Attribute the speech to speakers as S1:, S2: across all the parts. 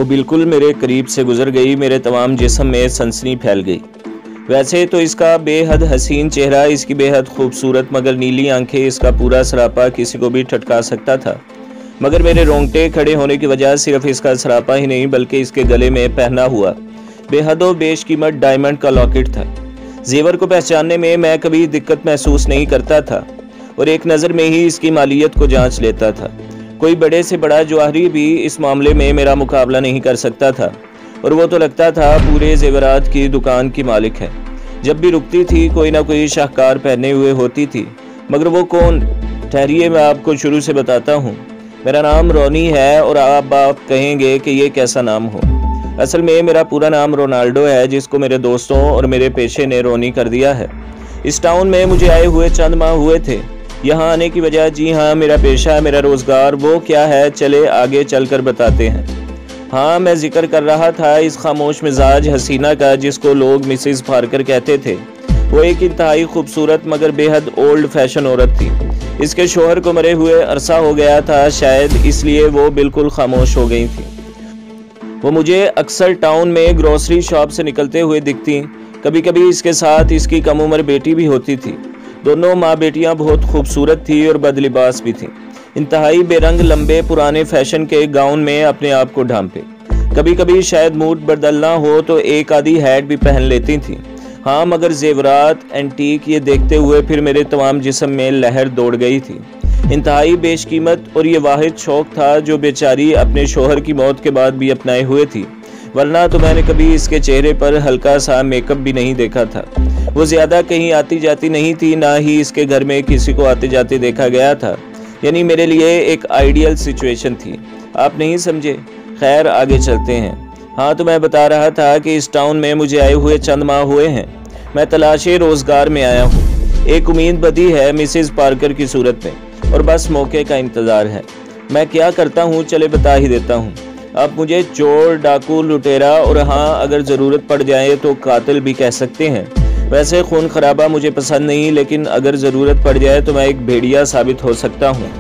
S1: वो बिल्कुल मेरे करीब से गुजर गई। मेरे तमाम जिस्म में सनसनी फैल गई। वैसे तो इसका बेहद हसीन चेहरा, इसकी बेहद खूबसूरत मगर नीली आंखें, इसका पूरा सरापा किसी को भी ठटका सकता था। मगर मेरे रोंगटे खड़े होने की वजह सिर्फ इसका सरापा ही नहीं बल्कि इसके गले में पहना हुआ बेहदो बेशकीमत डायमंड का लॉकेट था। जेवर को पहचानने में मैं कभी दिक्कत महसूस नहीं करता था और एक नज़र में ही इसकी मालियत को जांच लेता था। कोई बड़े से बड़ा जवाहरी भी इस मामले में मेरा मुकाबला नहीं कर सकता था और वो तो लगता था पूरे जेवरात की दुकान की मालिक है। जब भी रुकती थी कोई ना कोई शाहकार पहने हुए होती थी। मगर वो कौन? ठहरिए, मैं आपको शुरू से बताता हूँ। मेरा नाम रोनी है और आप कहेंगे कि ये कैसा नाम हो। असल में मेरा पूरा नाम रोनाल्डो है, जिसको मेरे दोस्तों और मेरे पेशे ने रोनी कर दिया है। इस टाउन में मुझे आए हुए चंद माह हुए थे। यहाँ आने की वजह, जी हाँ, मेरा पेशा, मेरा रोज़गार, वो क्या है चले आगे चलकर बताते हैं। हाँ, मैं जिक्र कर रहा था इस खामोश मिजाज हसीना का जिसको लोग मिसेस पार्कर कहते थे। वो एक इंतहाई खूबसूरत मगर बेहद ओल्ड फैशन औरत थी। इसके शोहर को मरे हुए अरसा हो गया था, शायद इसलिए वो बिल्कुल खामोश हो गई थी। वो मुझे अक्सर टाउन में ग्रोसरी शॉप से निकलते हुए दिखती। कभी कभी इसके साथ इसकी कम उम्र बेटी भी होती थी। दोनों माँ बेटियाँ बहुत खूबसूरत थी और बदलिबास भी थी। इंतहाई बेरंग लंबे पुराने फैशन के गाउन में अपने आप को ढांपे। कभी कभी शायद मूड बदलना हो तो एक आधी हैट भी पहन लेती थी। हाँ, मगर जेवरात, एंटीक ये देखते हुए फिर मेरे तमाम जिस्म में लहर दौड़ गई थी। इंतहाई बेशकीमत और ये वाहिद शौक था जो बेचारी अपने शोहर की मौत के बाद भी अपनाए हुए थी। वरना तो मैंने कभी इसके चेहरे पर हल्का सा मेकअप भी नहीं देखा था। वो ज़्यादा कहीं आती जाती नहीं थी, ना ही इसके घर में किसी को आते जाते देखा गया था। यानी मेरे लिए एक आइडियल सिचुएशन थी। आप नहीं समझे? खैर, आगे चलते हैं। हाँ, तो मैं बता रहा था कि इस टाउन में मुझे आए हुए चंद माह हुए हैं। मैं तलाशे रोज़गार में आया हूँ। एक उम्मीद बदी है मिसेस पार्कर की सूरत में और बस मौके का इंतज़ार है। मैं क्या करता हूँ चले बता ही देता हूँ। आप मुझे चोर, डाकू, लुटेरा और हाँ, अगर ज़रूरत पड़ जाए तो कातिल भी कह सकते हैं। वैसे खून खराबा मुझे पसंद नहीं, लेकिन अगर ज़रूरत पड़ जाए तो मैं एक भेड़िया साबित हो सकता हूँ।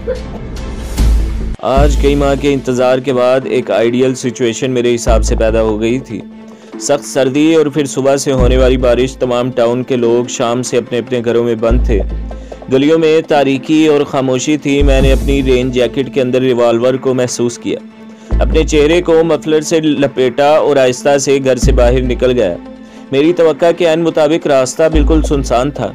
S1: आज कई माह के इंतज़ार के बाद एक आइडियल सिचुएशन मेरे हिसाब से पैदा हो गई थी। सख्त सर्दी और फिर सुबह से होने वाली बारिश। तमाम टाउन के लोग शाम से अपने अपने घरों में बंद थे। गलियों में तारीकी और खामोशी थी। मैंने अपनी रेन जैकेट के अंदर रिवॉल्वर को महसूस किया, अपने चेहरे को मफलर से लपेटा और आहिस्ता से घर से बाहर निकल गया। मेरी तवक्का के ऐन मुताबिक रास्ता बिल्कुल सुनसान था।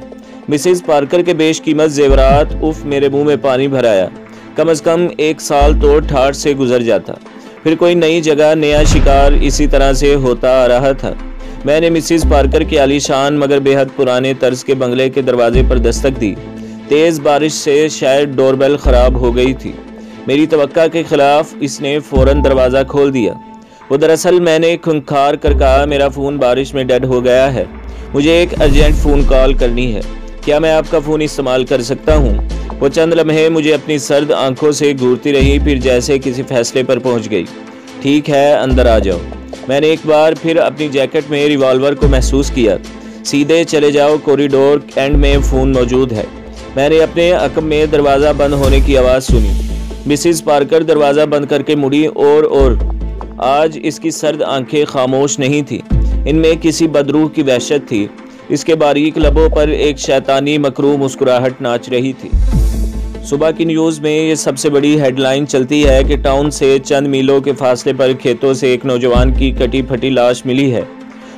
S1: मिसेस पार्कर के बेशकीमत जेवरात, उफ, मेरे मुंह में पानी भर आया। कम से कम 1 साल तो ठाठ से गुजर जाता, फिर कोई नई जगह, नया शिकार, इसी तरह से होता आ रहा था। मैंने मिसेस पार्कर के आलीशान मगर बेहद पुराने तर्ज के बंगले के दरवाजे पर दस्तक दी। तेज़ बारिश से शायद डोरबेल ख़राब हो गई थी। मेरी तवक्का के खिलाफ इसने फ़ौरन दरवाज़ा खोल दिया। वो दरअसल मैंने खुंखार कर कहा, मेरा फ़ोन बारिश में डेड हो गया है, मुझे एक अर्जेंट फ़ोन कॉल करनी है, क्या मैं आपका फ़ोन इस्तेमाल कर सकता हूँ? वो चंद लम्हे मुझे अपनी सर्द आंखों से घूरती रही, फिर जैसे किसी फैसले पर पहुँच गई। ठीक है, अंदर आ जाओ। मैंने एक बार फिर अपनी जैकेट में रिवॉल्वर को महसूस किया। सीधे चले जाओ, कॉरिडोर एंड में फ़ोन मौजूद है। मैंने अपने अकब में दरवाज़ा बंद होने की आवाज़ सुनी। मिसेस पार्कर दरवाज़ा बंद करके मुड़ी और आज इसकी सर्द आंखें खामोश नहीं थी, इनमें किसी बदरूह की वहशत थी। इसके बारीक लबों पर एक शैतानी मकरू मुस्कुराहट नाच रही थी। सुबह की न्यूज़ में ये सबसे बड़ी हेडलाइन चलती है कि टाउन से चंद मीलों के फासले पर खेतों से एक नौजवान की कटी फटी लाश मिली है।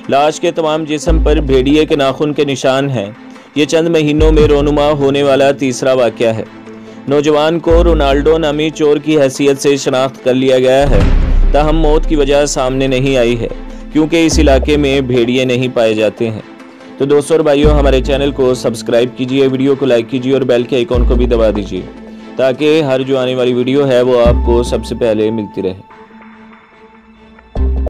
S1: लाश के तमाम जिस्म पर भेड़िए के नाखून के निशान हैं। ये चंद महीनों में रोनुमा होने वाला तीसरा वाक़या है। नौजवान को रोनाल्डो नामी चोर की हैसियत से शनाख्त कर लिया गया है, ताहम मौत की वजह सामने नहीं आई है क्योंकि इस इलाके में भेड़िए नहीं पाए जाते हैं। तो दोस्तों और भाइयों, हमारे चैनल को सब्सक्राइब कीजिए, वीडियो को लाइक कीजिए और बेल के आइकॉन को भी दबा दीजिए ताकि हर जो आने वाली वीडियो है वो आपको सबसे पहले मिलती रहे।